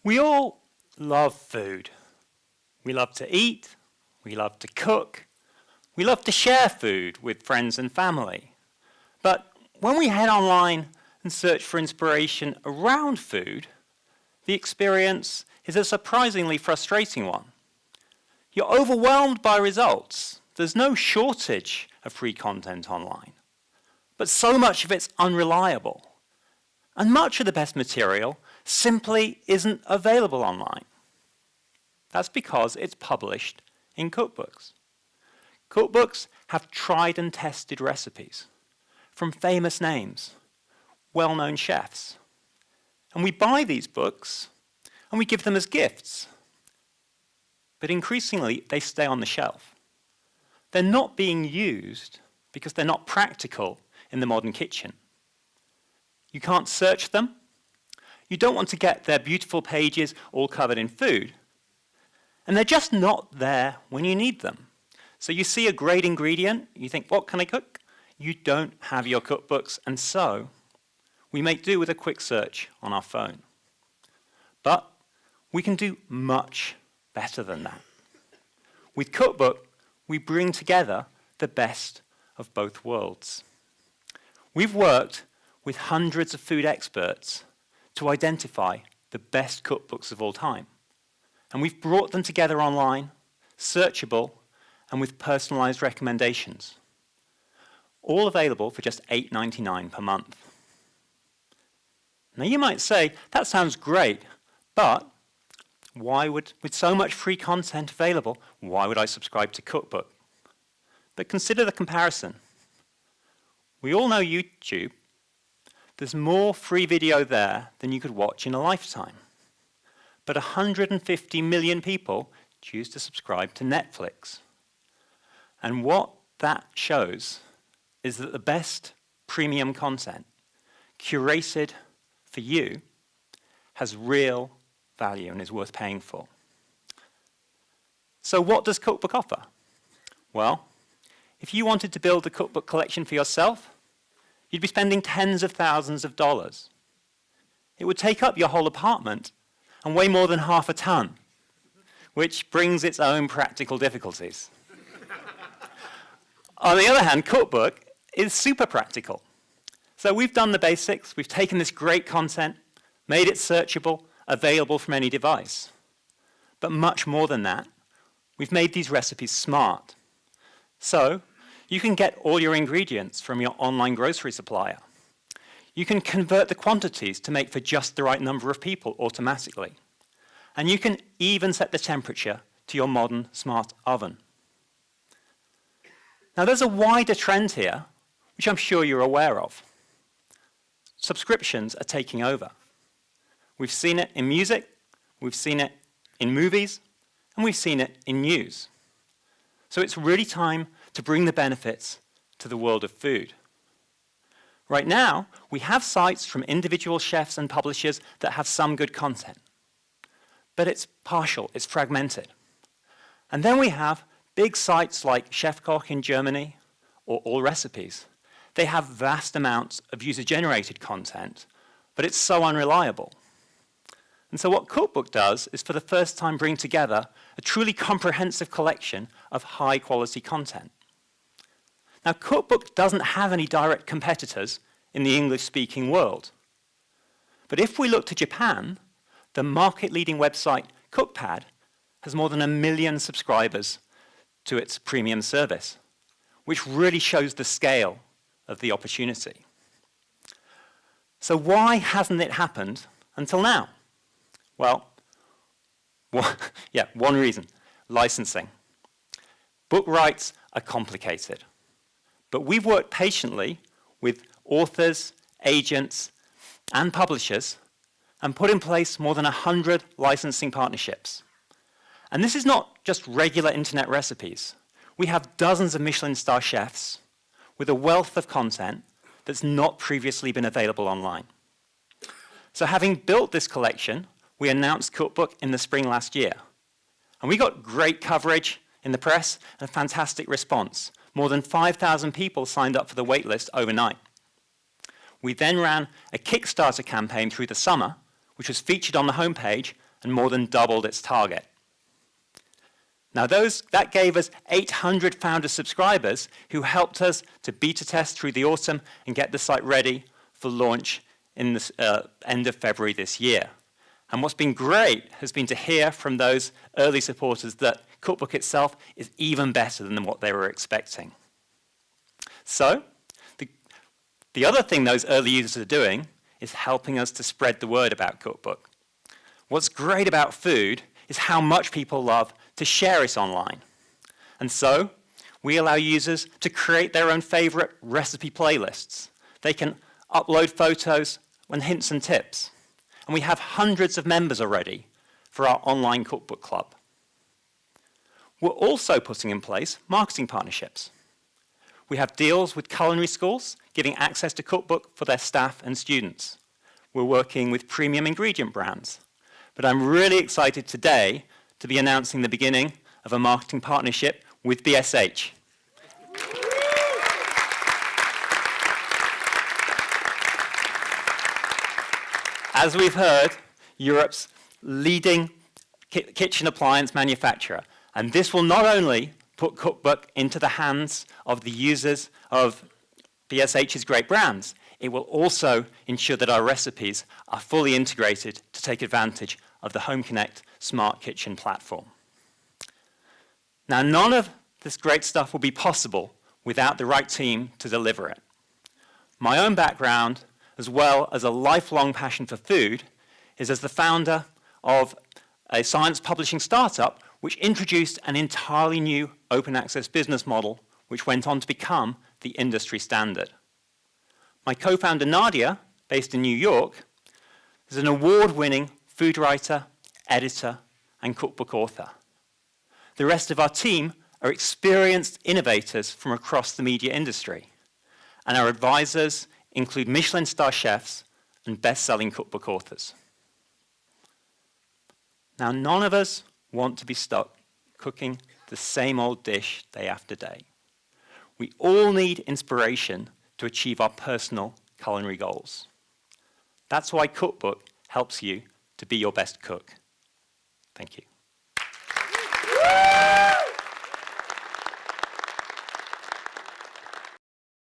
We all love food. We love to eat, we love to cook, we love to share food with friends and family. But when we head online and search for inspiration around food, the experience is a surprisingly frustrating one. You're overwhelmed by results. There's no shortage of free content online. But so much of it's unreliable. And much of the best material simply isn't available online. That's because it's published in cookbooks. Cookbooks have tried and tested recipes from famous names, well-known chefs. And we buy these books and we give them as gifts. But increasingly, they stay on the shelf. They're not being used because they're not practical in the modern kitchen. You can't search them. You don't want to get their beautiful pages all covered in food. And they're just not there when you need them. So you see a great ingredient, you think, what can I cook? You don't have your cookbooks, and so we make do with a quick search on our phone. But we can do much better than that. With Cookbook, we bring together the best of both worlds. We've worked with hundreds of food experts to identify the best cookbooks of all time. And we've brought them together online, searchable, and with personalized recommendations. All available for just $8.99 per month. Now you might say, that sounds great, but with so much free content available, why would I subscribe to Cookbook? But consider the comparison. We all know YouTube. There's more free video there than you could watch in a lifetime. But 150 million people choose to subscribe to Netflix. And what that shows is that the best premium content, curated for you, has real value and is worth paying for. So what does Cookbook offer? Well, if you wanted to build a cookbook collection for yourself, you'd be spending tens of thousands of dollars. It would take up your whole apartment and weigh more than half a ton, which brings its own practical difficulties. On the other hand, Cookbook is super practical. So we've done the basics. We've taken this great content, made it searchable, available from any device. But much more than that, we've made these recipes smart. So you can get all your ingredients from your online grocery supplier. You can convert the quantities to make for just the right number of people automatically. And you can even set the temperature to your modern smart oven. Now there's a wider trend here, which I'm sure you're aware of. Subscriptions are taking over. We've seen it in music, we've seen it in movies, and we've seen it in news. So it's really time to bring the benefits to the world of food. Right now, we have sites from individual chefs and publishers that have some good content. But it's partial, it's fragmented. And then we have big sites like Chefkoch in Germany or All Recipes. They have vast amounts of user-generated content, but it's so unreliable. And so what Cookbook does is for the first time bring together a truly comprehensive collection of high-quality content. Now, Cookbook doesn't have any direct competitors in the English-speaking world. But if we look to Japan, the market-leading website Cookpad has more than 1 million subscribers to its premium service, which really shows the scale of the opportunity. So why hasn't it happened until now? Well, one reason, licensing. Book rights are complicated, but we've worked patiently with authors, agents, and publishers and put in place more than 100 licensing partnerships. And this is not just regular internet recipes. We have dozens of Michelin star chefs with a wealth of content that's not previously been available online. So having built this collection, we announced Cookbook in the spring last year. And we got great coverage in the press and a fantastic response. More than 5,000 people signed up for the waitlist overnight. We then ran a Kickstarter campaign through the summer, which was featured on the homepage and more than doubled its target. Now that gave us 800 founder subscribers who helped us to beta test through the autumn and get the site ready for launch in the end of February this year. And what's been great has been to hear from those early supporters that Cookbook itself is even better than what they were expecting. So the other thing those early users are doing is helping us to spread the word about Cookbook. What's great about food is how much people love to share it online. And so we allow users to create their own favorite recipe playlists. They can upload photos and hints and tips. And we have hundreds of members already for our online cookbook club. We're also putting in place marketing partnerships. We have deals with culinary schools giving access to Cookbook for their staff and students. We're working with premium ingredient brands. But I'm really excited today to be announcing the beginning of a marketing partnership with BSH. As we've heard, Europe's leading kitchen appliance manufacturer. And this will not only put Cookbook into the hands of the users of BSH's great brands, it will also ensure that our recipes are fully integrated to take advantage of the Home Connect smart kitchen platform. Now, none of this great stuff will be possible without the right team to deliver it. My own background, as well as a lifelong passion for food, is as the founder of a science publishing startup which introduced an entirely new open access business model which went on to become the industry standard. My co-founder Nadia, based in New York, is an award-winning food writer, editor, and cookbook author. The rest of our team are experienced innovators from across the media industry, and our advisors include Michelin star chefs and best-selling cookbook authors. Now, none of us want to be stuck cooking the same old dish day after day. We all need inspiration to achieve our personal culinary goals. That's why Cookbook helps you to be your best cook. Thank you.